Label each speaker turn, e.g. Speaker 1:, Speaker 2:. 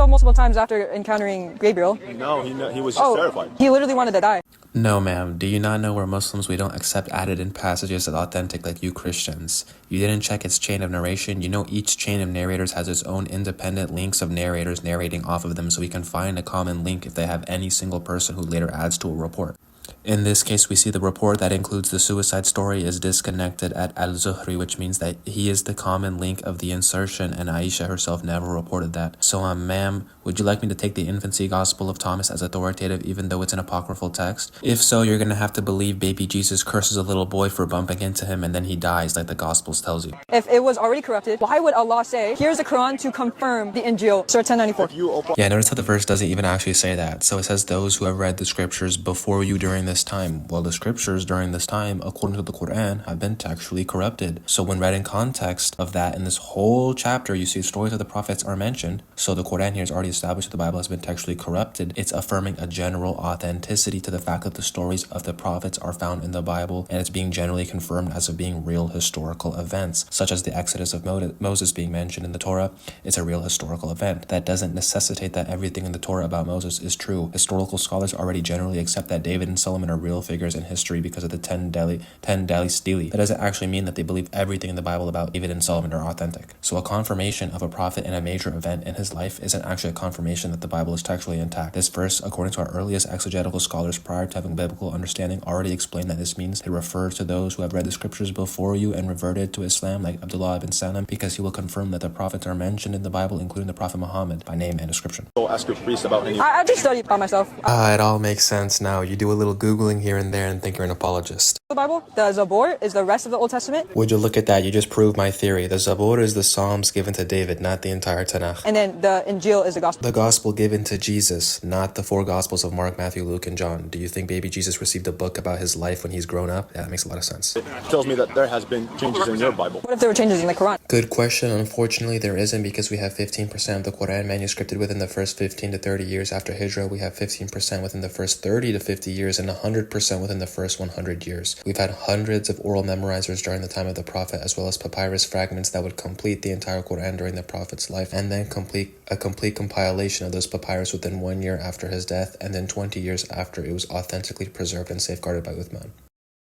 Speaker 1: himself multiple times after encountering Gabriel.
Speaker 2: No, he was just terrified.
Speaker 1: He literally wanted to die.
Speaker 3: No, ma'am. Do you not know we're Muslims? We don't accept added-in passages as authentic like you Christians. You didn't check its chain of narration. You know each chain of narrators has its own independent links of narrators narrating off of them, so we can find a common link if they have any single person who later adds to a report. In this case, we see the report that includes the suicide story is disconnected at al-Zuhri, which means that he is the common link of the insertion, and Aisha herself never reported that. So, ma'am, would you like me to take the infancy gospel of Thomas as authoritative even though it's an apocryphal text? If so, you're gonna have to believe baby Jesus curses a little boy for bumping into him and then he dies like the Gospels tells you.
Speaker 1: If it was already corrupted, why would Allah say, here's the Quran to confirm the Injil, Surah 1094?
Speaker 3: Yeah, notice how the verse doesn't even actually say that. So it says those who have read the scriptures before you during this time. Well, the scriptures during this time, according to the Quran, have been textually corrupted. So when read in context of that, in this whole chapter, you see stories of the prophets are mentioned. So the Quran here has already established that the Bible has been textually corrupted. It's affirming a general authenticity to the fact that the stories of the prophets are found in the Bible, and it's being generally confirmed as of being real historical events, such as the Exodus of Moses being mentioned in the Torah. It's a real historical event. That doesn't necessitate that everything in the Torah about Moses is true. Historical scholars already generally accept that David and Solomon are real figures in history because of the 10 Dali Stili. That doesn't actually mean that they believe everything in the Bible about David and Solomon are authentic. So a confirmation of a prophet in a major event in his life isn't actually a confirmation that the Bible is textually intact. This verse, according to our earliest exegetical scholars prior to having biblical understanding, already explained that this means it refers to those who have read the scriptures before you and reverted to Islam, like Abdullah ibn Salam, because he will confirm that the prophets are mentioned in the Bible, including the Prophet Muhammad, by name and description.
Speaker 2: Go ask your priest about any...
Speaker 1: I just studied by myself.
Speaker 3: It all makes sense now. You do a little Googling here and there and think you're an apologist.
Speaker 1: The Bible, the Zabur, is the rest of the Old Testament.
Speaker 3: Would you look at that? You just proved my theory. The Zabur is the Psalms given to David, not the entire Tanakh.
Speaker 1: And then the Injil is the Gospel.
Speaker 3: The Gospel given to Jesus, not the 4 Gospels of Mark, Matthew, Luke, and John. Do you think baby Jesus received a book about his life when he's grown up? Yeah, that makes a lot of sense.
Speaker 2: It tells me that there has been changes in your Bible.
Speaker 1: What if there were changes in the Quran?
Speaker 3: Good question. Unfortunately, there isn't, because we have 15% of the Quran manuscripted within the first 15 to 30 years after Hijrah. We have 15% within the first 30 to 50 years and 100% within the first 100 years. We've had hundreds of oral memorizers during the time of the Prophet, as well as papyrus fragments that would complete the entire Quran during the Prophet's life, and then a complete compilation of those papyrus within 1 year after his death, and then 20 years after it was authentically preserved and safeguarded by Uthman.